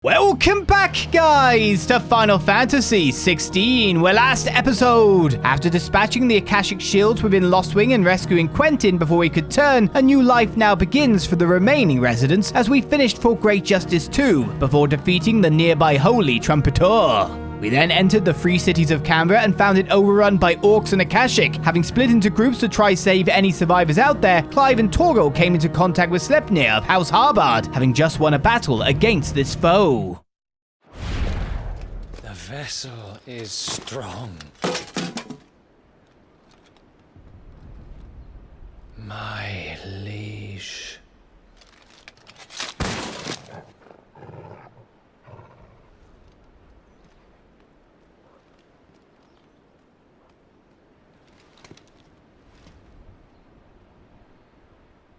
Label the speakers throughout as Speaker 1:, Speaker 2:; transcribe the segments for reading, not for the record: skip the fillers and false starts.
Speaker 1: Welcome back, guys, to Final Fantasy XVI, where last episode, after dispatching the Akashic shields within Lostwing and rescuing Quentin before he could turn, a new life now begins for the remaining residents as we finished for Great Justice 2, before defeating the nearby Holy Trumpeter. We then entered the free cities of Canberra and found it overrun by orcs and Akashic. Having split into groups to try save any survivors out there, Clive and Torgo came into contact with Sleipnir of House Harbard, having just won a battle against this foe.
Speaker 2: The vessel is strong. My liege.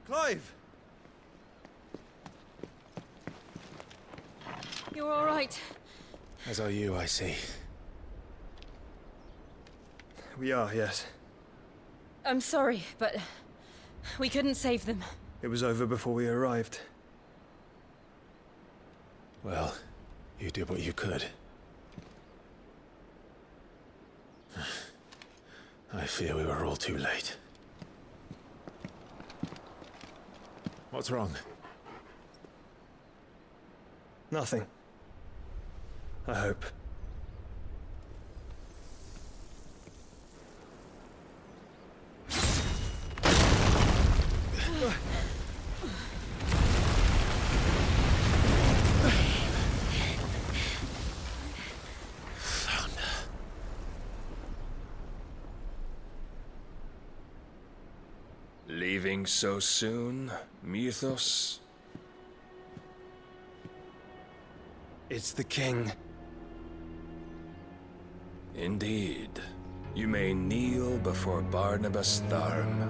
Speaker 3: Clive!
Speaker 4: You're all right.
Speaker 2: As are you, I see.
Speaker 3: We are, yes.
Speaker 4: I'm sorry, but we couldn't save them.
Speaker 3: It was over before we arrived.
Speaker 2: Well, you did what you could. I fear we were all too late. What's wrong?
Speaker 3: Nothing. I hope.
Speaker 5: Leaving so soon, Mythos?
Speaker 3: It's the king.
Speaker 5: Indeed. You may kneel before Barnabas Tharm,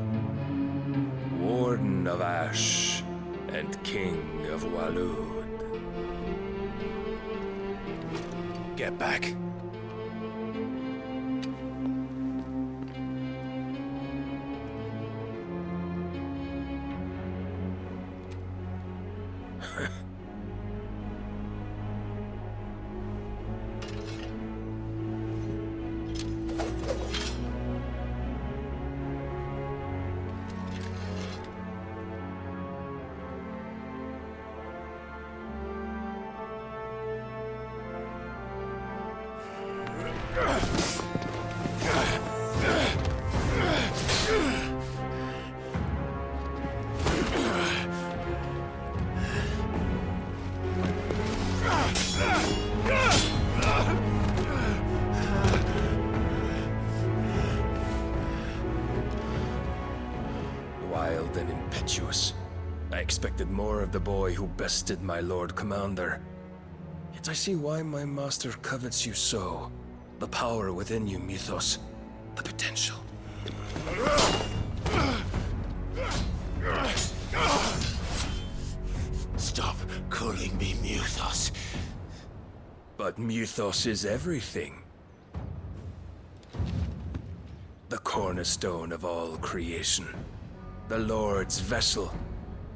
Speaker 5: Warden of Ash and King of Waloed.
Speaker 2: Get back.
Speaker 5: Wild and impetuous. I expected more of the boy who bested my Lord Commander. Yet I see why my master covets you so. The power within you, Mythos. The potential.
Speaker 2: Stop calling me Mythos.
Speaker 5: But Mythos is everything. The cornerstone of all creation. The Lord's vessel.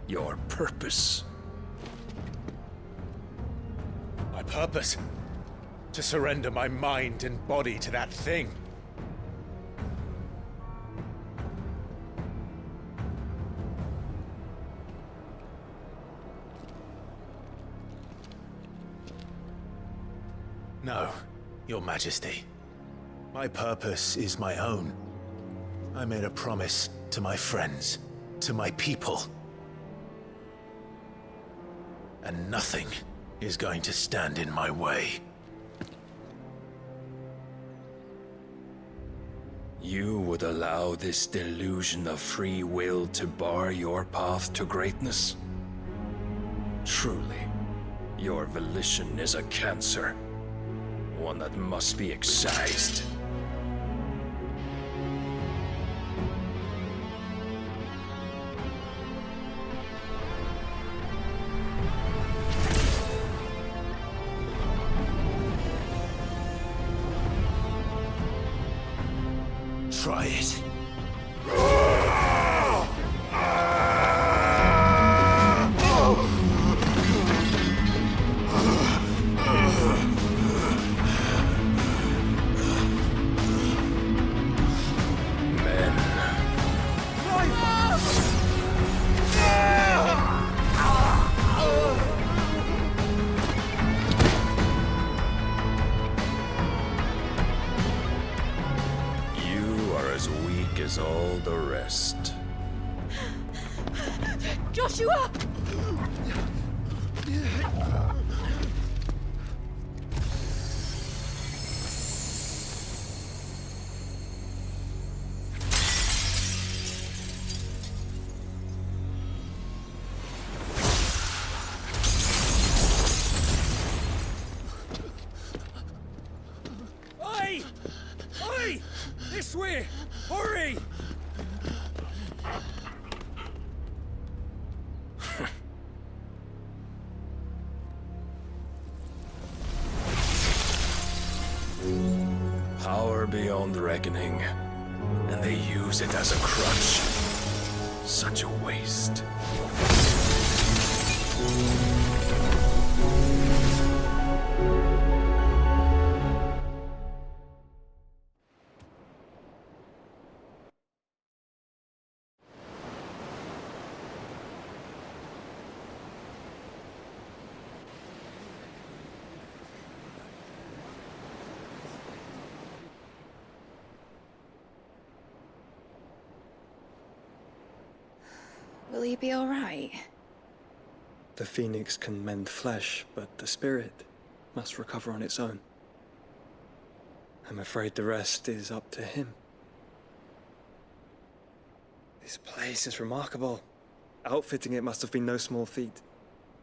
Speaker 5: Your purpose.
Speaker 2: My purpose? To surrender my mind and body to that thing. No, Your Majesty. My purpose is my own. I made a promise to my friends, to my people. And nothing is going to stand in my way.
Speaker 5: You would allow this delusion of free will to bar your path to greatness? Truly, your volition is a cancer. One that must be excised.
Speaker 2: Try it.
Speaker 5: is all the rest.
Speaker 4: Joshua!
Speaker 5: Oi! Oi! This way! Hurry! Power beyond reckoning, and they use it as a crutch. Such a waste.
Speaker 6: Will he be all right?
Speaker 3: The phoenix can mend flesh, but the spirit must recover on its own. I'm afraid the rest is up to him. This place is remarkable. Outfitting it must have been no small feat.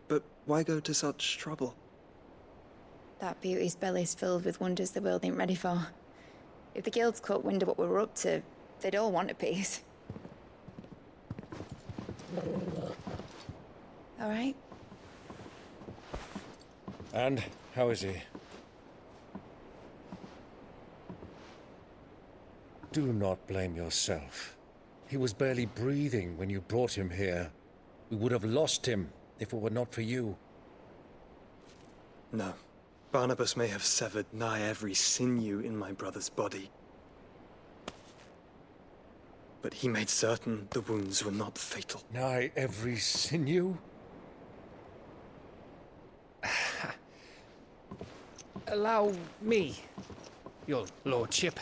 Speaker 3: But why go to such trouble?
Speaker 6: That beauty's belly's filled with wonders the world ain't ready for. If the guilds caught wind of what we were up to, they'd all want a piece. All right?
Speaker 7: And how is he? Do not blame yourself. He was barely breathing when you brought him here. We would have lost him if it were not for you.
Speaker 3: No. Barnabas may have severed nigh every sinew in my brother's body. But he made certain the wounds were not fatal.
Speaker 7: Nigh every sinew?
Speaker 8: Allow me, your lordship.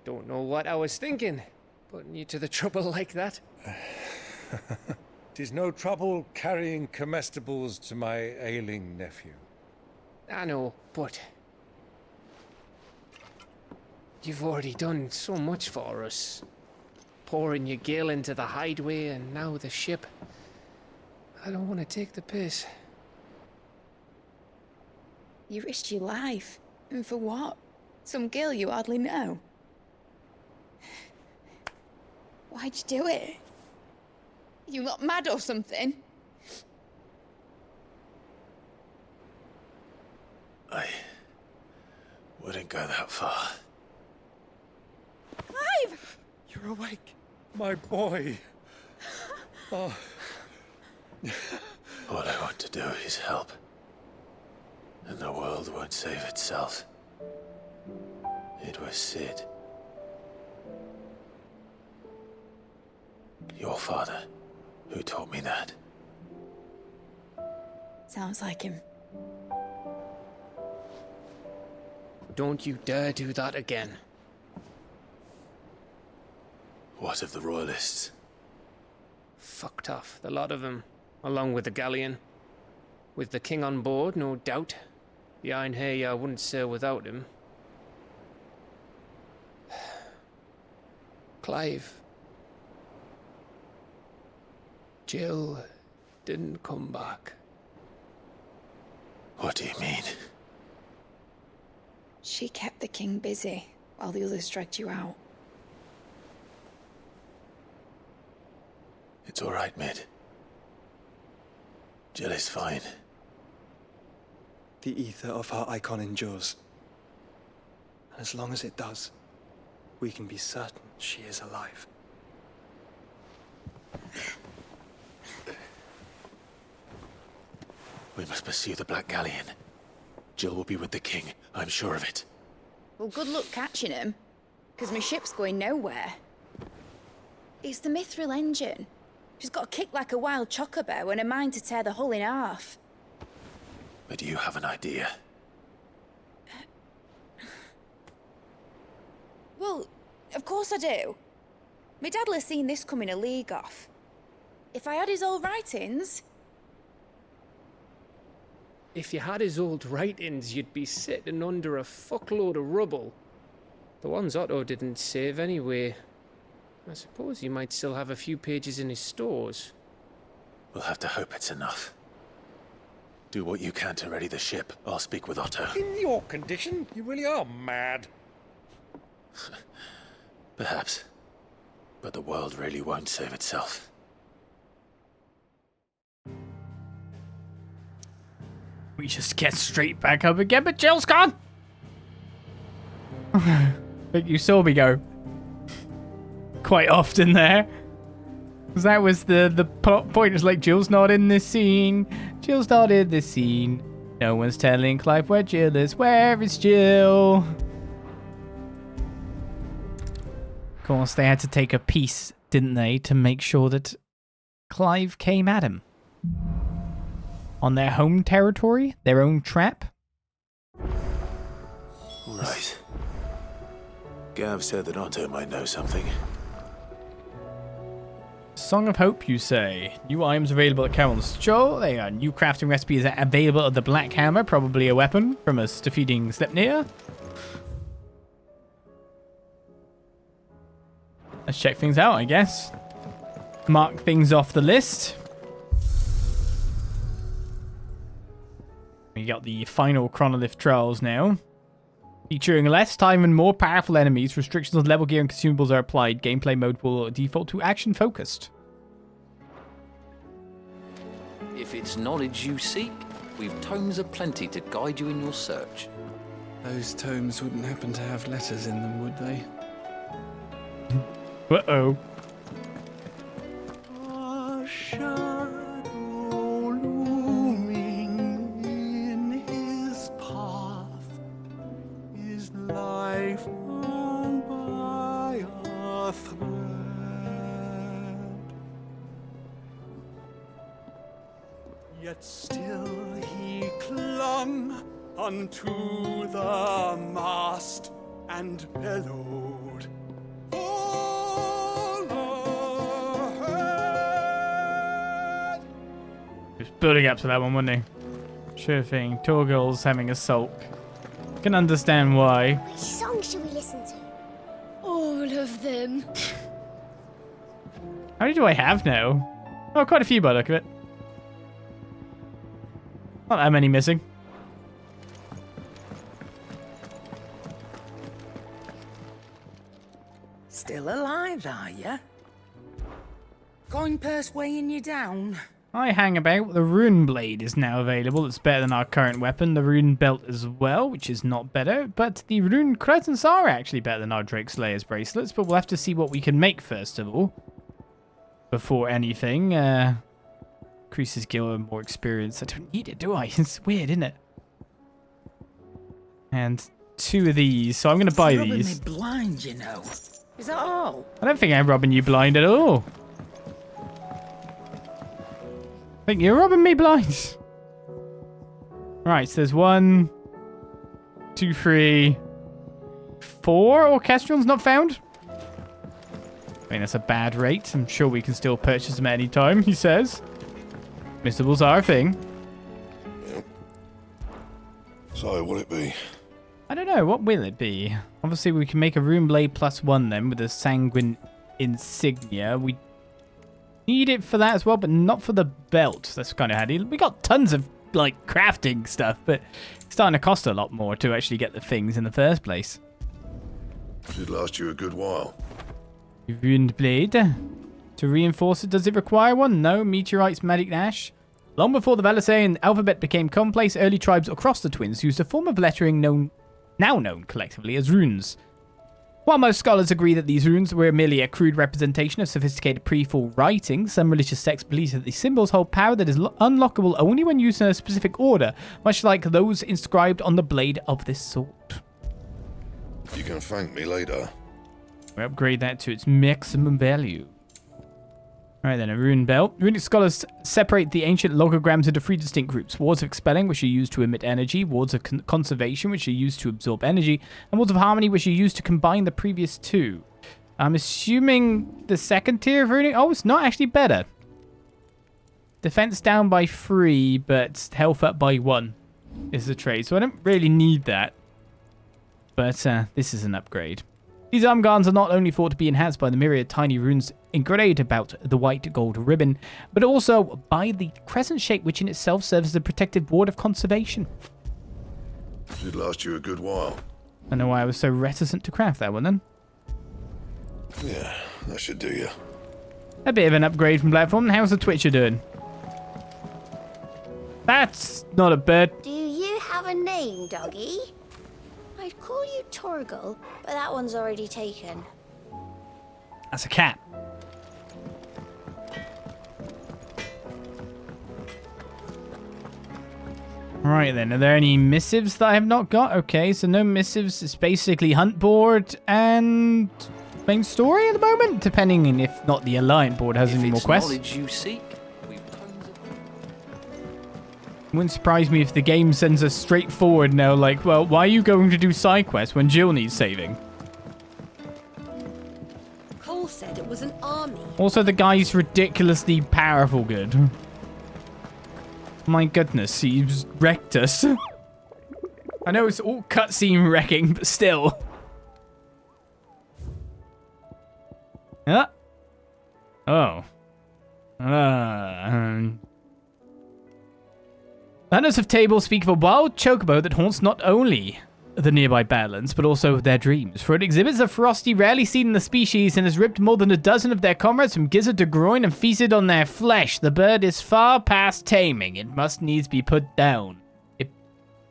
Speaker 8: Don't know what I was thinking, putting you to the trouble like that.
Speaker 7: 'Tis no trouble carrying comestibles to my ailing nephew.
Speaker 8: I know, but you've already done so much for us. Pouring your gil into the Hideaway and now the ship. I don't want to take the piss.
Speaker 6: You risked your life. And for what? Some girl you hardly know. Why'd you do it? You not mad or something?
Speaker 2: I wouldn't go that far.
Speaker 6: Clive!
Speaker 3: You're awake.
Speaker 7: My boy! Oh.
Speaker 2: All I want to do is help. And the world won't save itself. It was Sid. Your father, who taught me that.
Speaker 6: Sounds like him.
Speaker 8: Don't you dare do that again.
Speaker 2: What of the Royalists?
Speaker 8: Fucked off, the lot of them, along with the galleon. With the king on board, no doubt. The Iron Hair wouldn't sail without him. Clive. Jill didn't come back.
Speaker 2: What do you mean?
Speaker 6: She kept the king busy while the others dragged you out.
Speaker 2: It's all right, Mid. Jill is fine.
Speaker 3: The ether of her icon endures. And as long as it does, we can be certain she is alive.
Speaker 2: We must pursue the Black Galleon. Jill will be with the king, I'm sure of it.
Speaker 6: Well, good luck catching him, because my ship's going nowhere. It's the Mithril engine. She's got a kick like a wild chocobo and a mind to tear the hull in half.
Speaker 2: But do you have an idea?
Speaker 6: Well, Of course I do. My dad'll have seen this coming a league off. If I had his old writings...
Speaker 8: If you had his old writings, you'd be sitting under a fuckload of rubble. The ones Otto didn't save anyway. I suppose he might still have a few pages in his stores.
Speaker 2: We'll have to hope it's enough. Do what you can to ready the ship. I'll speak with Otto.
Speaker 7: In your condition, you really are mad.
Speaker 2: Perhaps. But the world really won't save itself.
Speaker 1: We just get straight back up again, but Jill's gone! But you saw me go quite often there. Because that was the plot point. It's like, Jill's not in this scene. Jill's not in this scene. No one's telling Clive where Jill is. Where is Jill? Of course, they had to take a piece, didn't they, to make sure that Clive came at him. On their home territory, their own trap.
Speaker 2: Right. Gav said that Otto might know something.
Speaker 1: Song of Hope, you say? New items available at Carol's store. There are new crafting recipes available at the Black Hammer, probably a weapon from us defeating Sleipnir. Let's check things out, I guess. Mark things off the list. We got the final Chronolith trials now. Featuring less time and more powerful enemies, restrictions on level gear and consumables are applied. Gameplay mode will default to action focused.
Speaker 9: If it's knowledge you seek, we've tomes aplenty to guide you in your search.
Speaker 3: Those tomes wouldn't happen to have letters in them, would they?
Speaker 1: Uh-oh.
Speaker 10: A shadow looming in his path is life hung by a thread. Yet still he clung unto the mast and bellowed.
Speaker 1: He was building up to that one, wasn't he? Sure thing. Torgal's having a sulk. Can understand why.
Speaker 11: Which song should we listen to?
Speaker 4: All of them.
Speaker 1: How many do I have now? Oh, quite a few by the look of it. Not that many missing.
Speaker 12: Still alive, are ya? Coin purse weighing you down?
Speaker 1: I hang about. The rune blade is now available. It's better than our current weapon. The rune belt as well, which is not better. But the rune crescents are actually better than our Drake Slayer's bracelets. But we'll have to see what we can make first of all. Before anything. Increases skill and more experience. I don't need it, do I? It's weird, isn't it? And 2 of these. So I'm going to buy these.
Speaker 12: Me blind, you know. Is that all?
Speaker 1: I don't think I'm robbing you blind at all. I think you're robbing me blind. Right, so there's 1, 2, 3, 4 orchestrals not found. I mean, that's a bad rate. I'm sure we can still purchase them at any time, he says. Mistables are a thing.
Speaker 5: Yep. So, what'll it be?
Speaker 1: I don't know. What will it be? Obviously, we can make a rune blade +1 then with a sanguine insignia. We need it for that as well, but not for the belt. That's kind of handy. We got tons of, like, crafting stuff, but it's starting to cost a lot more to actually get the things in the first place.
Speaker 5: Should last you a good while.
Speaker 1: Ruined blade. To reinforce it, does it require one? No. Meteorites, magic ash. Long before the Valisthean alphabet became commonplace, early tribes across the Twins used a form of lettering now known collectively as runes. While most scholars agree that these runes were merely a crude representation of sophisticated pre-fall writing, some religious sects believe that these symbols hold power that is unlockable only when used in a specific order, much like those inscribed on the blade of this sword.
Speaker 5: You can thank me later.
Speaker 1: We upgrade that to its maximum value. Alright then, a rune belt. Runic scholars separate the ancient logograms into 3 distinct groups. Wards of expelling, which are used to emit energy. Wards of conservation, which are used to absorb energy. And wards of harmony, which are used to combine the previous 2. I'm assuming the second tier of runic... Oh, it's not actually better. Defense down by 3, but health up by 1 is the trade. So I don't really need that. But this is an upgrade. These arm guards are not only thought to be enhanced by the myriad tiny runes engraved about the white gold ribbon, but also by the crescent shape, which in itself serves as a protective ward of conservation.
Speaker 13: Should last you a good while.
Speaker 1: I know why I was so reticent to craft that one then.
Speaker 13: Yeah, that should do you.
Speaker 1: A bit of an upgrade from Blackthorne. How's the Twitcher doing? That's not a bird.
Speaker 11: Do you have a name, doggy? I'd call you Torgal, but that one's already taken.
Speaker 1: That's a cat. Right then, are there any missives that I have not got? Okay, so no missives. It's basically hunt board and main story at the moment, depending on if not the Alliant board has any more quests.
Speaker 9: Knowledge you seek,
Speaker 1: Wouldn't surprise me if the game sends us straight forward now, like, well, why are you going to do side quests when Jill needs saving?
Speaker 14: Cole said it was an army.
Speaker 1: Also, the guy's ridiculously powerful good. My goodness, he's wrecked us. I know it's all cutscene wrecking, but still. Huh? Oh. Planners of Table speak of a wild chocobo that haunts not only the nearby Badlands, but also their dreams. For it exhibits a ferocity rarely seen in the species and has ripped more than a dozen of their comrades from gizzard to groin and feasted on their flesh. The bird is far past taming. It must needs be put down.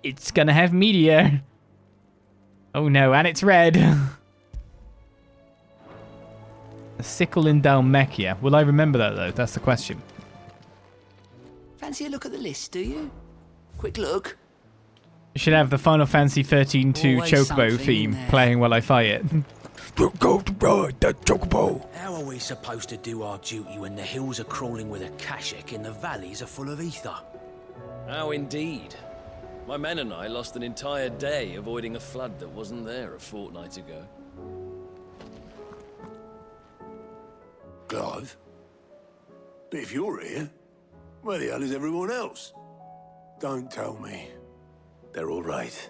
Speaker 1: It's gonna have meteor. Oh no, and it's red. A sickle in Dalmekia. Will I remember that though? That's the question.
Speaker 15: Fancy a look at the list, do you? Quick look.
Speaker 1: You should have the Final Fantasy XIII 2 Chocobo theme playing while I fight it.
Speaker 13: We're going to ride that Chocobo.
Speaker 15: How are we supposed to do our duty when the hills are crawling with Akashic and the valleys are full of ether?
Speaker 16: How indeed. My men and I lost an entire day avoiding a flood that wasn't there a fortnight ago.
Speaker 13: Clive? But if you're here, where the hell is everyone else? Don't tell me.
Speaker 2: They're all right,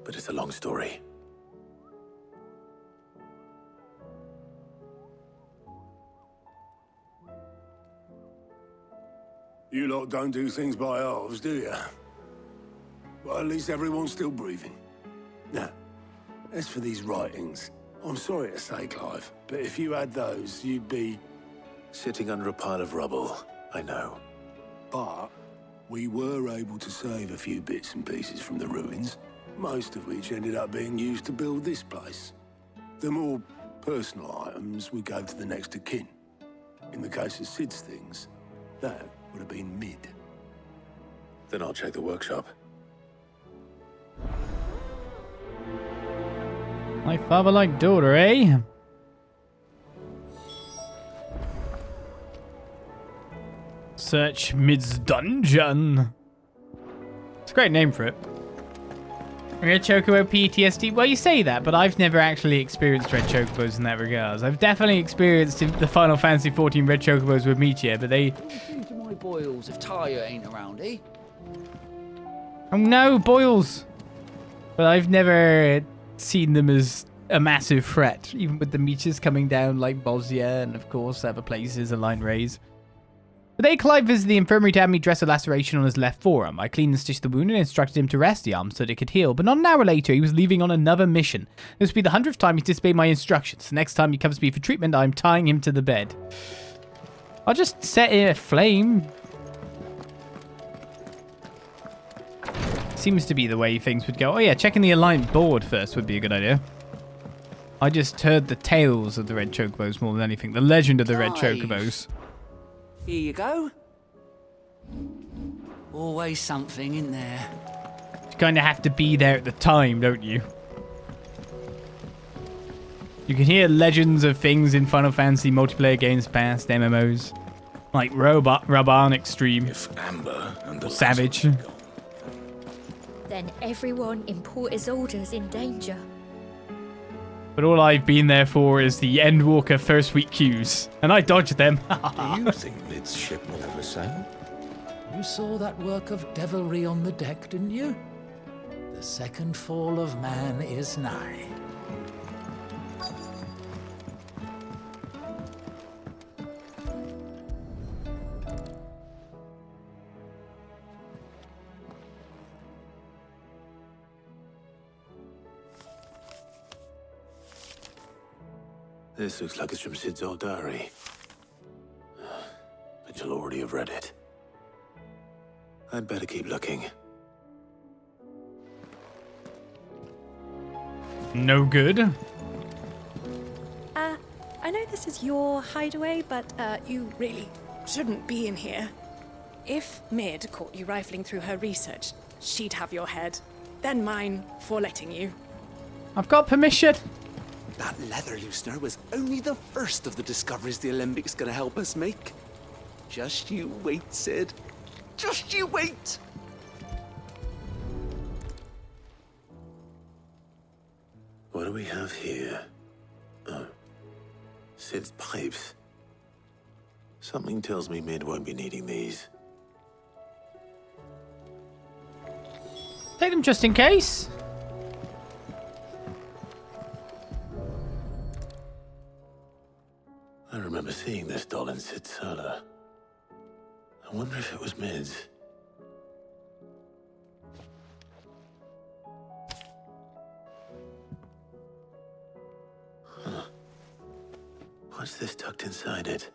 Speaker 2: but it's a long story.
Speaker 13: You lot don't do things by halves, do you? But at least everyone's still breathing. Now, as for these writings, I'm sorry to say, Clive, but if you had those, you'd be...
Speaker 2: Sitting under a pile of rubble, I know.
Speaker 13: But we were able to save a few bits and pieces from the ruins, most of which ended up being used to build this place. The more personal items we gave to the next of kin. In the case of Sid's things, that would have been mid.
Speaker 2: Then I'll check the workshop.
Speaker 1: My father-like daughter, eh? Search Mid's dungeon. It's a great name for it. Red Chocobo PTSD. Well, you say that, but I've never actually experienced Red Chocobos in that regard. I've definitely experienced the Final Fantasy XIV Red Chocobos with Meteor, but they...
Speaker 15: What to my boils if Talia ain't around, eh?
Speaker 1: Oh no, boils! But I've never seen them as a massive threat, even with the meteors coming down like Bosnia and, of course, other places, Aligned Rays. Today, Clive visited the infirmary to have me dress a laceration on his left forearm. I cleaned and stitched the wound and instructed him to rest the arm so that it could heal, but not an hour later, he was leaving on another mission. This would be the 100th time he disobeyed my instructions. The next time he comes to me for treatment, I'm tying him to the bed. I'll just set it aflame. Seems to be the way things would go. Oh yeah, checking the aligned board first would be a good idea. I just heard the tales of the Red Chocobos more than anything. The legend of the Red Chocobos.
Speaker 15: Here you go. Always something in there.
Speaker 1: You kind of have to be there at the time, don't you? You can hear legends of things in Final Fantasy multiplayer games past, MMOs. Like Raban Extreme.
Speaker 5: If Amber and the
Speaker 1: Savage.
Speaker 17: Then everyone in Port Isolde's in danger.
Speaker 1: But all I've been there for is the Endwalker first week queues. And I dodged them.
Speaker 5: Do you think Mid's ship will ever sail?
Speaker 18: You saw that work of devilry on the deck, didn't you? The second fall of man is nigh.
Speaker 2: This looks like it's from Sid's old diary. But you'll already have read it. I'd better keep looking.
Speaker 1: No good.
Speaker 14: I know this is your hideaway, but you really shouldn't be in here. If Mid caught you rifling through her research, she'd have your head. Then mine for letting you.
Speaker 1: I've got permission.
Speaker 19: That leather loosener was only the first of the discoveries the Alembics gonna help us make. Just you wait, Sid. Just you wait!
Speaker 2: What do we have here? Oh. Sid's pipes. Something tells me Mid won't be needing these.
Speaker 1: Take them just in case.
Speaker 2: I remember seeing this doll in Sid's cellar. I wonder if it was Mid's. Huh. What's this tucked inside it?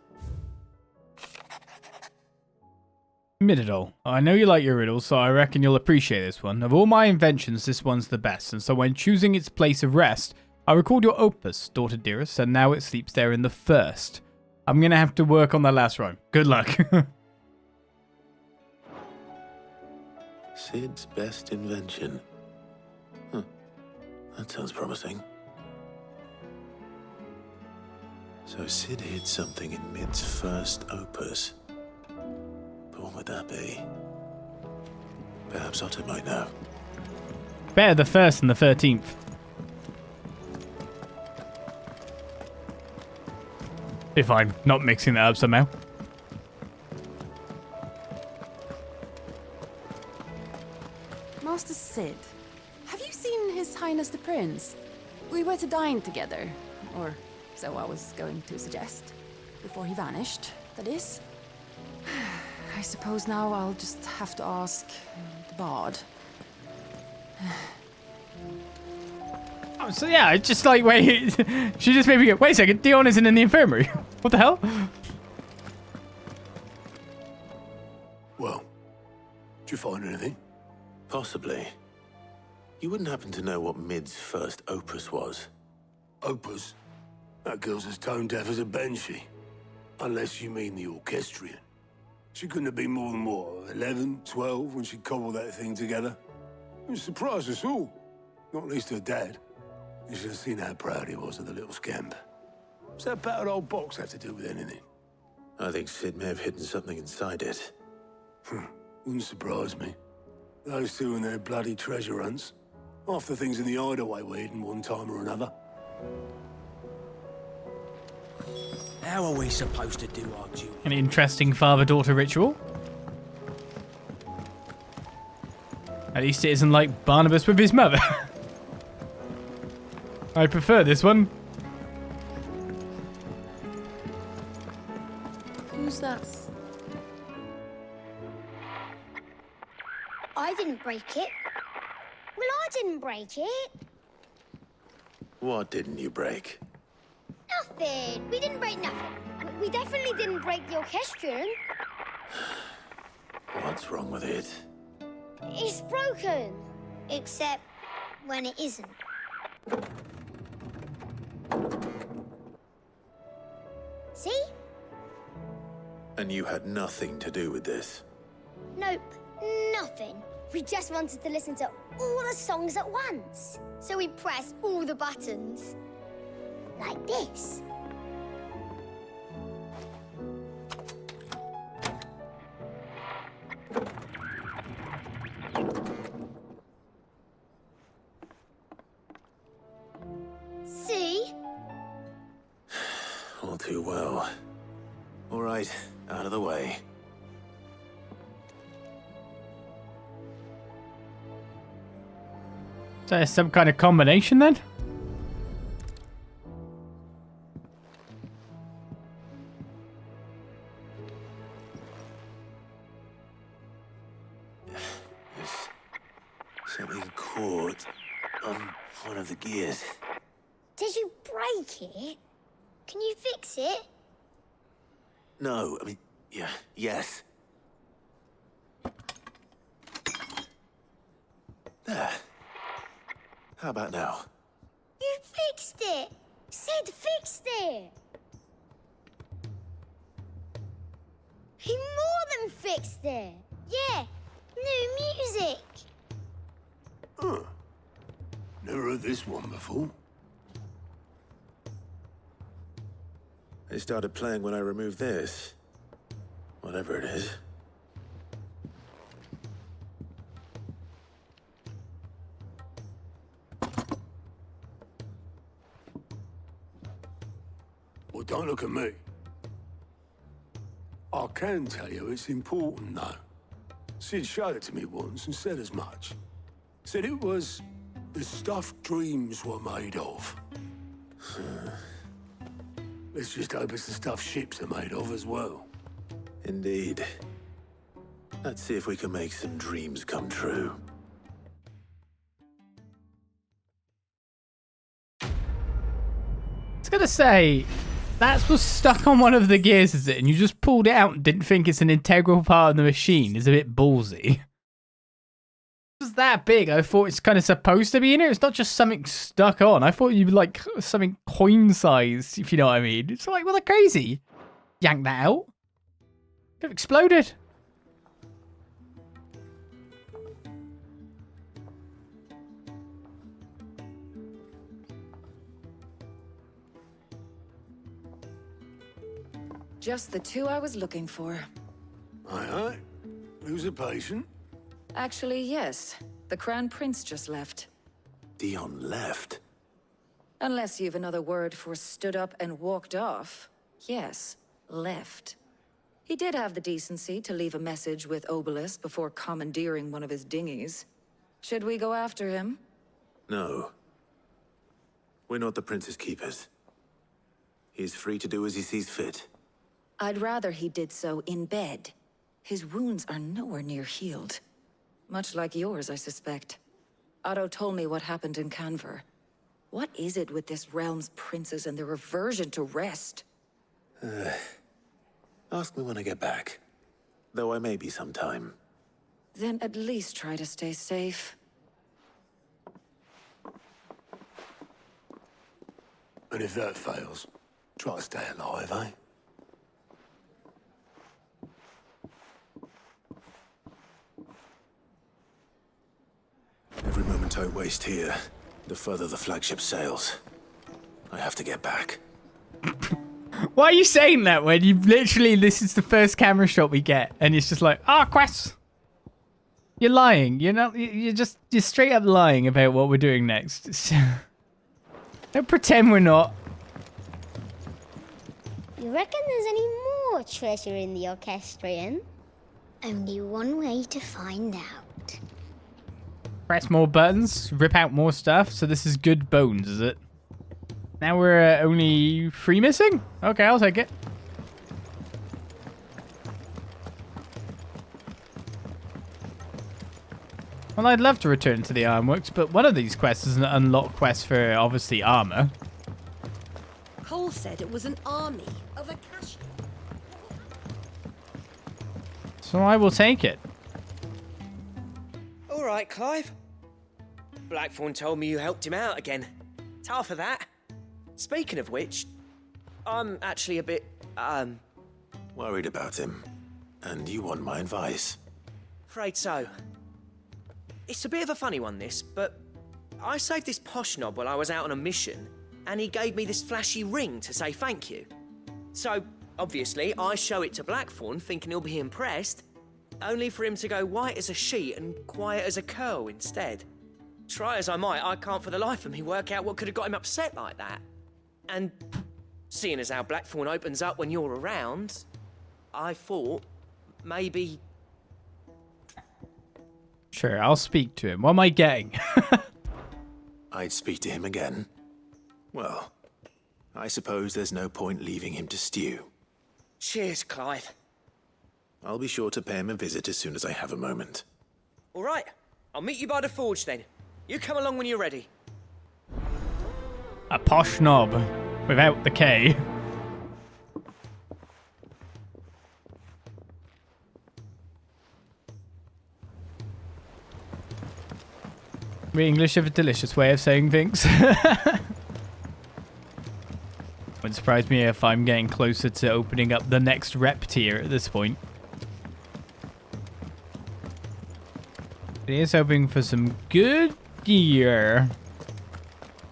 Speaker 1: Mididol, I know you like your riddles, so I reckon you'll appreciate this one. Of all my inventions, this one's the best, and so when choosing its place of rest, I recalled your opus, daughter dearest, and now it sleeps there in the first. I'm gonna have to work on that last rhyme. Good luck.
Speaker 2: Sid's best invention. Huh. That sounds promising. So Sid hid something in Mid's first opus. But what would that be? Perhaps Otto might know.
Speaker 1: Better the first than the 13th. If I'm not mixing that up somehow.
Speaker 20: Master Sid, have you seen His Highness the Prince? We were to dine together, or so I was going to suggest. Before he vanished, that is. I suppose now I'll just have to ask the Bard.
Speaker 1: Oh, so yeah, just like, wait, she just made me go, wait a second, Dion isn't in the infirmary. What the hell?
Speaker 13: Well, did you find anything?
Speaker 2: Possibly. You wouldn't happen to know what Mid's first opus was?
Speaker 13: Opus? That girl's as tone deaf as a banshee. Unless you mean the orchestrion. She couldn't have been more than, what, 11, 12 when she cobbled that thing together? It surprised us all. Not least her dad. You should have seen how proud he was of the little scamp. What's that battered old box have to do with anything?
Speaker 2: I think Sid may have hidden something inside it.
Speaker 13: Wouldn't surprise me. Those two and their bloody treasure hunts. Half the things in the Hideaway were hidden one time or another.
Speaker 15: How are we supposed to do our duty?
Speaker 1: An interesting father-daughter ritual. At least it isn't like Barnabas with his mother. I prefer this one.
Speaker 20: Who's that?
Speaker 11: I didn't break it. Well, I didn't break it.
Speaker 2: What didn't you break?
Speaker 11: Nothing. We didn't break nothing. We definitely didn't break the orchestration.
Speaker 2: What's wrong with it?
Speaker 11: It's broken. Except when it isn't. See?
Speaker 2: And you had nothing to do with this?
Speaker 11: Nope, nothing. We just wanted to listen to all the songs at once. So we pressed all the buttons. Like this. See?
Speaker 2: All too well. All right, out of the way.
Speaker 1: Is that some kind of combination then?
Speaker 2: There's something caught on one of the gears.
Speaker 11: Did you break it? Can you fix it?
Speaker 2: No, I mean, yes. There. How about now?
Speaker 11: You fixed it! Sid fixed it! He more than fixed it! Yeah, new music!
Speaker 13: Huh. Never heard this one before.
Speaker 2: They started playing when I removed this. Whatever it is.
Speaker 13: Well, don't look at me. I can tell you it's important, though. Sid showed it to me once and said as much. Said it was the stuff dreams were made of. Let's just hope it's the stuff ships are made of as well.
Speaker 2: Indeed. Let's see if we can make some dreams come true.
Speaker 1: I was gonna say, that's what's stuck on one of the gears, is it? And you just pulled it out and didn't think it's an integral part of the machine. It's a bit ballsy. It's that big. I thought it's kind of supposed to be in it. It's not just something stuck on. I thought you'd be like something coin-sized, if you know what I mean. It's like, well, they're crazy. Yank that out. Could have exploded.
Speaker 21: Just the two I was looking for.
Speaker 13: Aye. Who's a patient?
Speaker 21: Actually, yes. The Crown Prince just left.
Speaker 2: Dion left?
Speaker 21: Unless you've another word for stood up and walked off. Yes, left. He did have the decency to leave a message with Obelisk before commandeering one of his dinghies. Should we go after him?
Speaker 2: No. We're not the Prince's keepers. He's free to do as he sees fit.
Speaker 21: I'd rather he did so in bed. His wounds are nowhere near healed. Much like yours, I suspect. Otto told me what happened in Canver. What is it with this realm's princes and their aversion to rest?
Speaker 2: Ask me when I get back. Though I may be sometime.
Speaker 21: Then at least try to stay safe.
Speaker 13: And if that fails, try to stay alive, eh?
Speaker 2: Every moment I waste here, the further the flagship sails. I have to get back.
Speaker 1: Why are you saying that when you literally, this is the first camera shot we get and it's just like, quests. You're lying. You're straight up lying about what we're doing next. Don't pretend we're not.
Speaker 11: You reckon there's any more treasure in the orchestration? Only one way to find out.
Speaker 1: Press more buttons, rip out more stuff. So this is good bones, is it? Now we're only 3 missing? Okay, I'll take it. Well, I'd love to return to the Ironworks, but one of these quests is an unlock quest for, obviously, armor.
Speaker 22: Cole said it was an army of Akashi.
Speaker 1: So I will take it.
Speaker 23: All right, Clive. Blackthorne told me you helped him out again. Tough for that. Speaking of which, I'm actually a bit,
Speaker 2: Worried about him. And you want my advice.
Speaker 23: afraid so. It's a bit of a funny one, this, but I saved this posh knob while I was out on a mission, and he gave me this flashy ring to say thank you. So, obviously, I show it to Blackthorne thinking he'll be impressed, only for him to go white as a sheet and quiet as a curl instead. Try as I might, I can't for the life of me work out what could have got him upset like that. And seeing as how Blackthorne opens up when you're around, I thought maybe...
Speaker 1: Sure, I'll speak to him. What am I getting?
Speaker 2: I'd speak to him again. Well, I suppose there's no point leaving him to stew.
Speaker 23: Cheers, Clive.
Speaker 2: I'll be sure to pay him a visit as soon as I have a moment.
Speaker 23: All right, I'll meet you by the forge then. You come along when you're ready.
Speaker 1: A posh knob without the K. The English have a delicious way of saying things. Wouldn't surprise me if I'm getting closer to opening up the next rep tier at this point. It is hoping for some good gear.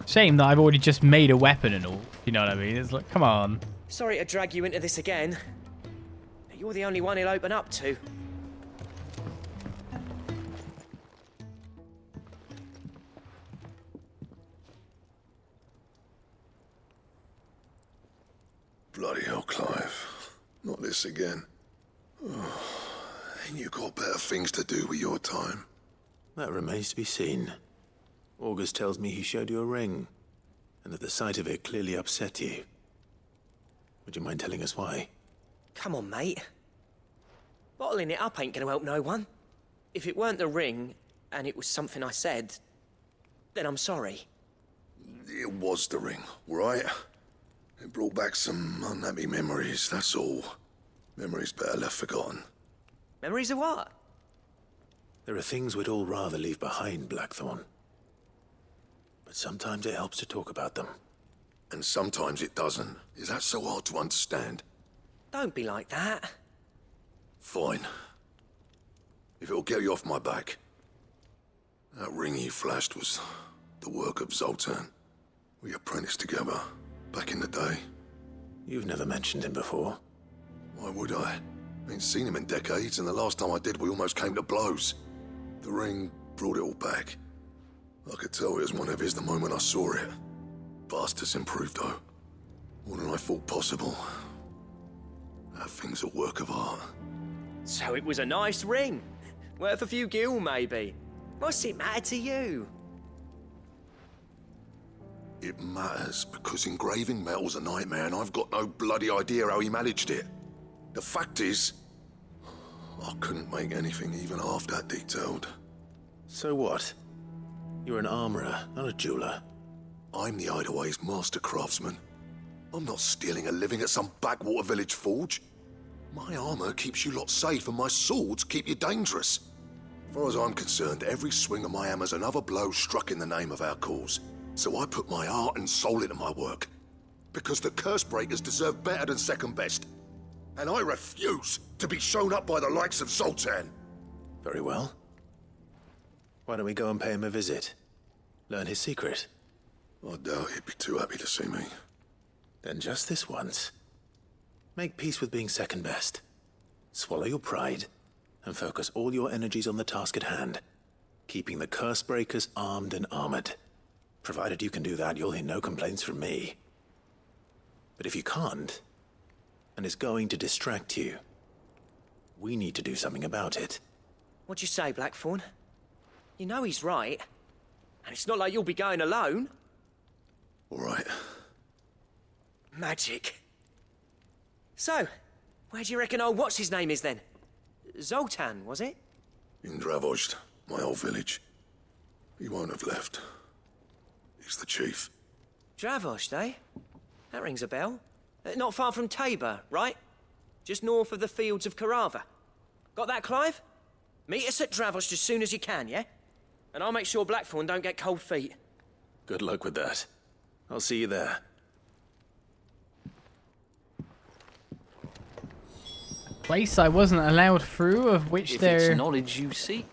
Speaker 1: Shame that I've already just made a weapon and all. You know what I mean? It's like, come on.
Speaker 23: Sorry to drag you into this again. You're the only one he'll open up to.
Speaker 6: Bloody hell, Clive. Not this again. Oh, ain't you got better things to do with your time?
Speaker 2: That remains to be seen. August tells me he showed you a ring, and that the sight of it clearly upset you. Would you mind telling us why?
Speaker 23: Come on, mate. Bottling it up ain't gonna help no one. If it weren't the ring, and it was something I said, then I'm sorry.
Speaker 6: It was the ring, right? It brought back some unhappy memories, that's all. Memories better left forgotten.
Speaker 23: Memories of what?
Speaker 2: There are things we'd all rather leave behind, Blackthorne. But sometimes it helps to talk about them.
Speaker 6: And sometimes it doesn't. Is that so hard to understand?
Speaker 23: Don't be like that.
Speaker 6: Fine. If it'll get you off my back. That ring you flashed was the work of Zoltan. We apprenticed together, back in the day.
Speaker 2: You've never mentioned him before.
Speaker 6: Why would I? Ain't seen him in decades, and the last time I did, we almost came to blows. The ring brought it all back. I could tell it was one of his the moment I saw it. Bastard's improved, though. More than I thought possible. That thing's a work of art.
Speaker 23: So it was a nice ring. Worth a few gil, maybe. What's it matter to you?
Speaker 6: It matters because engraving metal's a nightmare, and I've got no bloody idea how he managed it. The fact is, I couldn't make anything even half that detailed.
Speaker 2: So what? You're an armorer, not a jeweler.
Speaker 6: I'm the Hideaway's master craftsman. I'm not stealing a living at some backwater village forge. My armor keeps you lot safe, and my swords keep you dangerous. As far as I'm concerned, every swing of my hammer's another blow struck in the name of our cause. So I put my heart and soul into my work. Because the curse breakers deserve better than second best. And I refuse to be shown up by the likes of Zoltan.
Speaker 2: Very well. Why don't we go and pay him a visit? Learn his secret.
Speaker 6: I doubt he'd be too happy to see me.
Speaker 2: Then just this once. Make peace with being second best. Swallow your pride, and focus all your energies on the task at hand. Keeping the curse breakers armed and armored. Provided you can do that, you'll hear no complaints from me. But if you can't, and it's going to distract you, we need to do something about it.
Speaker 23: What'd you say, Blackthorne? You know he's right. And it's not like you'll be going alone.
Speaker 6: All right.
Speaker 23: Magic. So, where do you reckon old what's-his-name is then? Zoltan, was it?
Speaker 6: In Dravozd, my old village. He won't have left. He's the chief.
Speaker 23: Dravozd, eh? That rings a bell. Not far from Tabor, right? Just north of the fields of Carava. Got that, Clive? Meet us at Dravozd as soon as you can, yeah? And I'll make sure Blackthorne don't get cold feet.
Speaker 2: Good luck with that. I'll see you there.
Speaker 1: Place I wasn't allowed through, of which
Speaker 9: If
Speaker 1: there
Speaker 9: it's knowledge you seek,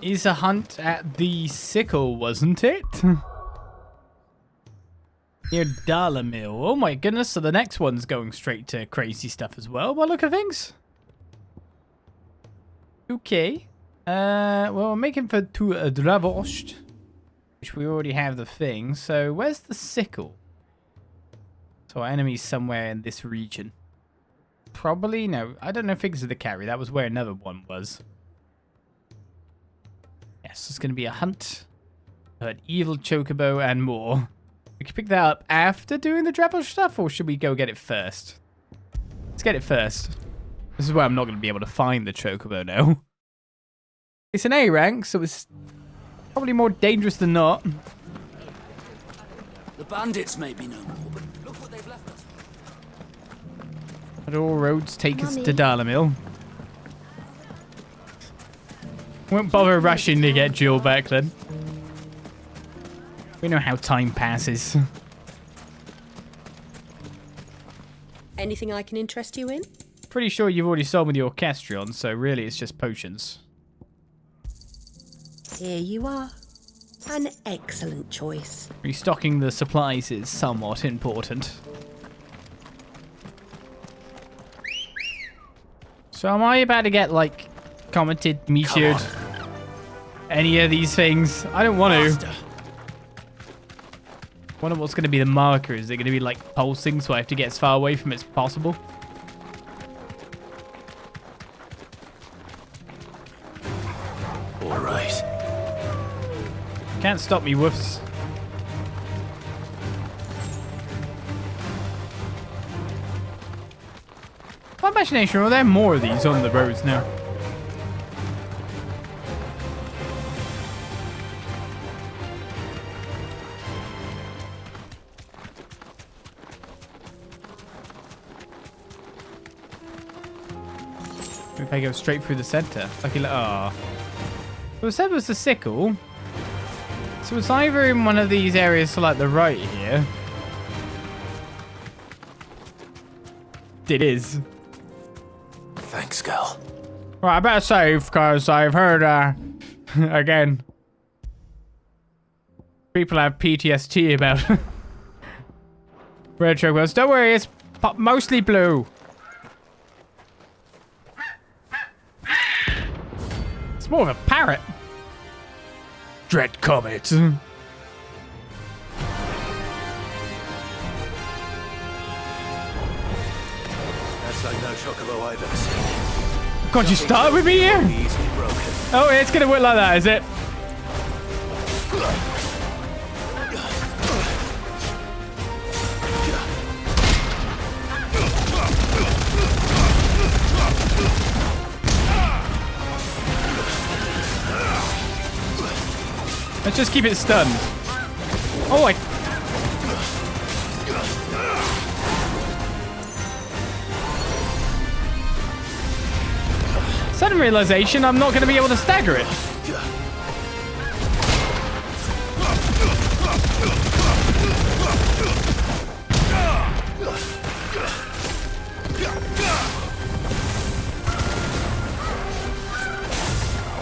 Speaker 1: is a hunt at the sickle, wasn't it? Near Dalamil. Oh my goodness, so the next one's going straight to crazy stuff as well, by the look of things. Okay. Well, we're making for to Dravost, which we already have the thing. So where's the sickle? So our enemy's somewhere in this region. Probably, no, I don't know if it's the carry. That was where another one was. Yes, it's going to be a hunt. An evil Chocobo and more. We can pick that up after doing the Dravost stuff, or should we go get it first? Let's get it first. This is where I'm not going to be able to find the Chocobo now. It's an A rank, so it's probably more dangerous than not.
Speaker 15: The bandits may be no more, but look what they've left us.
Speaker 1: But all roads take us to Dalamil. Won't bother rushing to get Jill back then. We know how time passes.
Speaker 22: Anything I can interest you in?
Speaker 1: Pretty sure you've already sold me the orchestration, so really it's just potions.
Speaker 22: Here you are. An excellent choice.
Speaker 1: Restocking the supplies is somewhat important. So am I about to get, like, commented, meteored? Any of these things? I don't want to. Wonder what's going to be the marker. Is it going to be, like, pulsing, so I have to get as far away from it as possible?
Speaker 2: All right.
Speaker 1: Can't stop me, woofs. My imagination, are there more of these on the roads now? If I go straight through the center. Lucky, ah. Well, said was the sickle. So it's either in one of these areas to like the right here. It is.
Speaker 2: Thanks, girl.
Speaker 1: Right, I better save because I've heard, again, people have PTSD about red chocobos. Don't worry, it's mostly blue. It's more of a parrot. Dread Comet.
Speaker 2: That's like no Chocobo I've ever seen.
Speaker 1: God, you started with me here?
Speaker 2: Easily broken.
Speaker 1: Oh, it's gonna work like that, is it? Let's just keep it stunned. Oh, I... Sudden realization, I'm not going to be able to stagger it.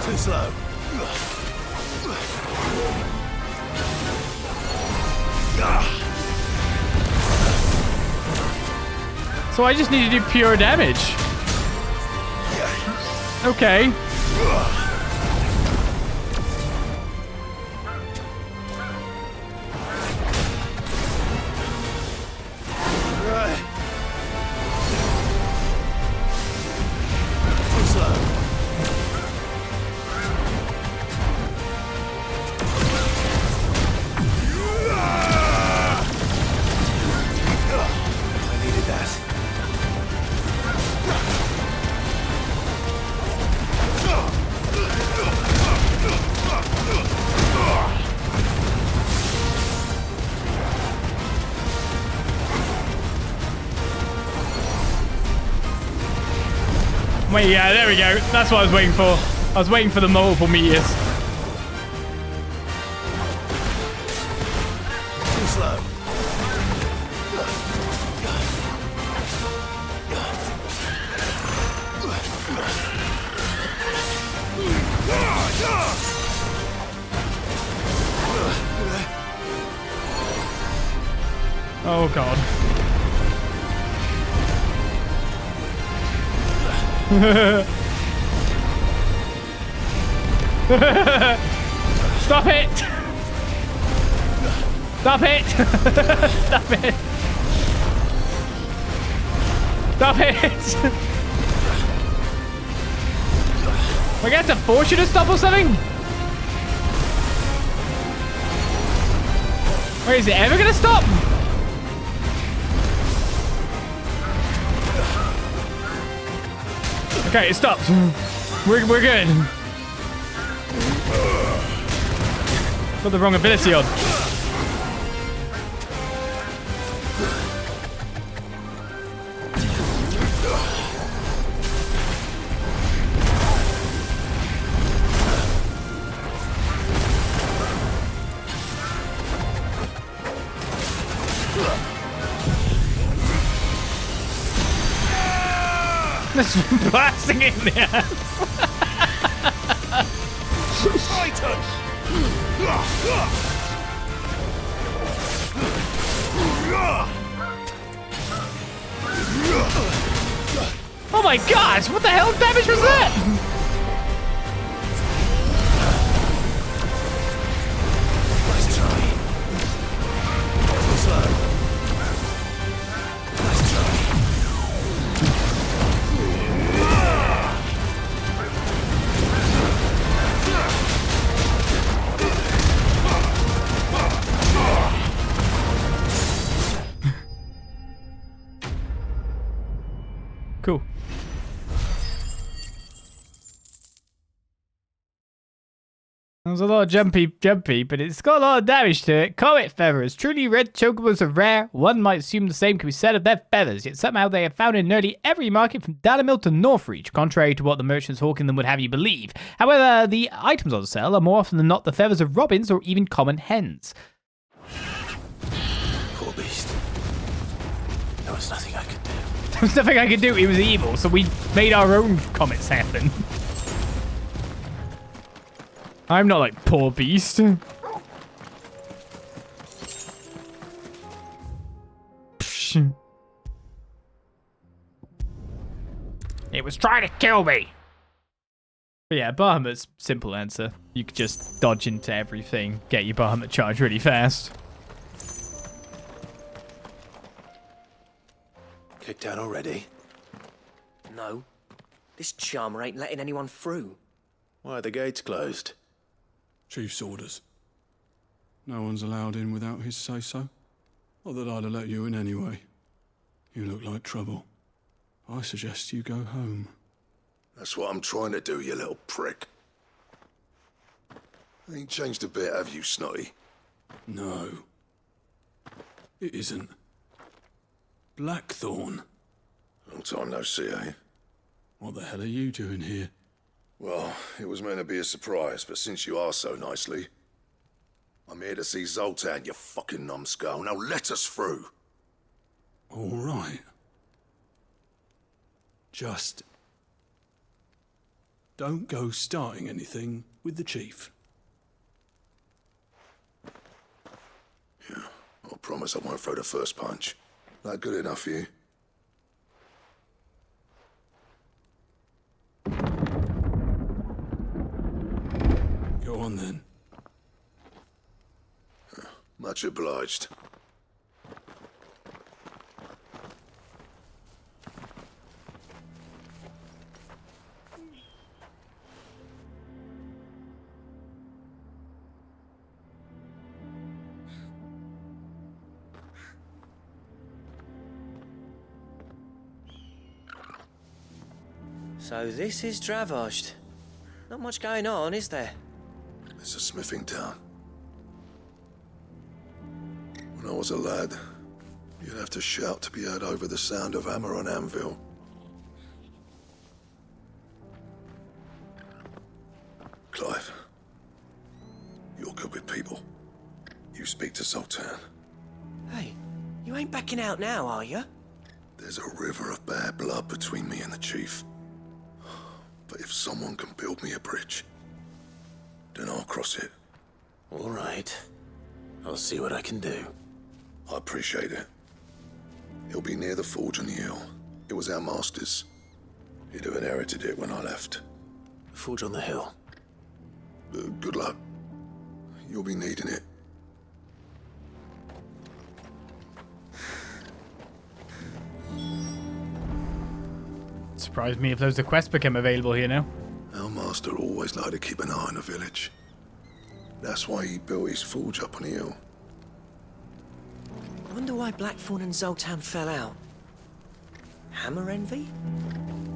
Speaker 2: Too slow.
Speaker 1: So I just need to do pure damage. Okay.
Speaker 2: Too slow. I needed that.
Speaker 1: Wait, yeah, there we go. That's what I was waiting for. I was waiting for the multiple meteors.
Speaker 2: Too slow.
Speaker 1: Oh god. Stop it! Stop it! Stop it! Stop it! We're going to have to force you to stop or something? Wait, is it ever gonna stop? Okay, it stopped. We're good. Got the wrong ability on. That's blasting in there. Oh my gosh, what the hell damage was that? Cool. There's a lot of jumpy, but it's got a lot of damage to it. Comet feathers. Truly red chocobos are rare. One might assume the same can be said of their feathers, yet somehow they are found in nearly every market from Dalamil to Northreach, contrary to what the merchants hawking them would have you believe. However, the items on sale are more often than not the feathers of robins or even common hens.
Speaker 2: Poor beast. There was nothing I could do.
Speaker 1: There was nothing I could do. It was evil, so we made our own comets happen. I'm not like poor beast. It was trying to kill me. But yeah, Bahamut's simple answer. You could just dodge into everything, get your Bahamut charge really fast.
Speaker 2: Kicked out already?
Speaker 23: No. This charmer ain't letting anyone through.
Speaker 2: Why are the gates closed?
Speaker 10: Chief's orders. No one's allowed in without his say-so. Not that I'd have let you in anyway. You look like trouble. I suggest you go home.
Speaker 6: That's what I'm trying to do, you little prick. Ain't changed a bit, have you, Snotty?
Speaker 10: No. It isn't. Blackthorne.
Speaker 6: Long time no see, eh?
Speaker 10: What the hell are you doing here?
Speaker 6: Well, it was meant to be a surprise, but since you asked so nicely, I'm here to see Zoltan, you fucking numbskull. Now let us through.
Speaker 10: All right. Just don't go starting anything with the chief.
Speaker 6: Yeah, I promise I won't throw the first punch. That good enough for you?
Speaker 10: Go on then.
Speaker 6: Much obliged.
Speaker 23: So this is Dravaged. Not much going on, is there?
Speaker 6: It's a smithing town. When I was a lad, you'd have to shout to be heard over the sound of hammer on anvil. Clive, you're good with people. You speak to Zoltan.
Speaker 23: Hey, you ain't backing out now, are you?
Speaker 6: There's a river of bad blood between me and the chief. But if someone can build me a bridge, then I'll cross it.
Speaker 2: All right. I'll see what I can do.
Speaker 6: I appreciate it. It'll be near the forge on the hill. It was our master's. He'd have inherited it when I left.
Speaker 2: Forge on the hill.
Speaker 6: Good luck. You'll be needing it.
Speaker 1: Surprised me if those quests became available here now.
Speaker 6: Our master always liked to keep an eye on the village. That's why he built his forge up on the hill.
Speaker 23: I wonder why Blackthorne and Zoltan fell out. Hammer envy?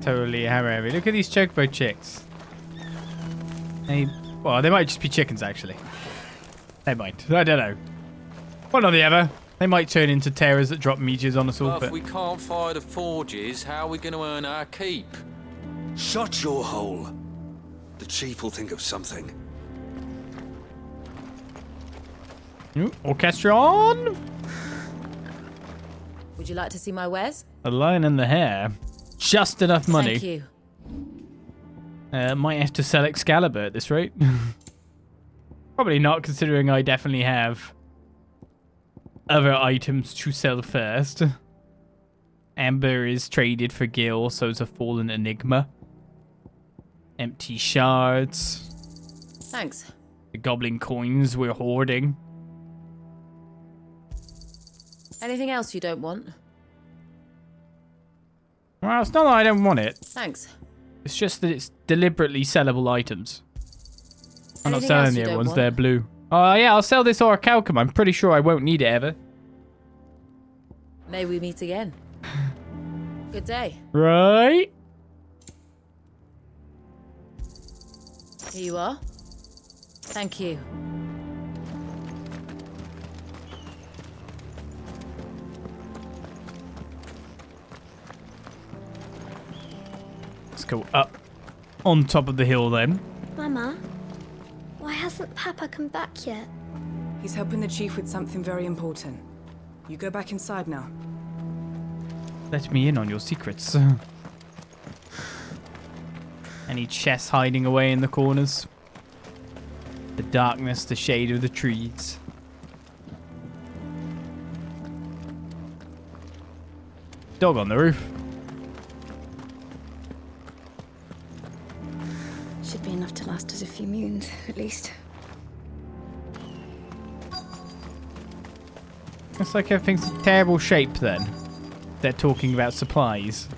Speaker 1: Totally hammer heavy. Look at these Chocobo chicks. Well, they might just be chickens, actually. They might. I don't know. One or the other. They might turn into terrors that drop meteors on us all,
Speaker 5: But
Speaker 1: but...
Speaker 5: if we can't fire the forges, how are we going to earn our keep?
Speaker 3: Shut your hole. The chief will think of something.
Speaker 1: Orchestration!
Speaker 7: Would you like to see my wares?
Speaker 1: A lion in the hair. Just enough money.
Speaker 7: Thank you.
Speaker 1: Might have to sell Excalibur at this rate. Probably not, considering I definitely have other items to sell first. Amber is traded for Gil, so is a fallen enigma. Empty shards.
Speaker 7: Thanks.
Speaker 1: The goblin coins we're hoarding.
Speaker 7: Anything else you don't want?
Speaker 1: Well, it's not that I don't want it.
Speaker 7: Thanks.
Speaker 1: It's just that it's deliberately sellable items. I'm not
Speaker 7: Anything
Speaker 1: selling
Speaker 7: else
Speaker 1: the
Speaker 7: you
Speaker 1: other
Speaker 7: don't
Speaker 1: ones,
Speaker 7: want?
Speaker 1: they're blue. Oh, yeah, I'll sell this orichalcum. I'm pretty sure I won't need it ever.
Speaker 7: May we meet again. Good day.
Speaker 1: Right?
Speaker 7: Here you are. Thank you.
Speaker 1: Let's go up on top of the hill then.
Speaker 11: Mama, why hasn't Papa come back yet?
Speaker 8: He's helping the chief with something very important. You go back inside now.
Speaker 1: Let me in on your secrets. Any chests hiding away in the corners? The darkness, the shade of the trees. Dog on the roof.
Speaker 22: Should be enough to last us a few moons, at least.
Speaker 1: Looks like everything's in terrible shape then. They're talking about supplies.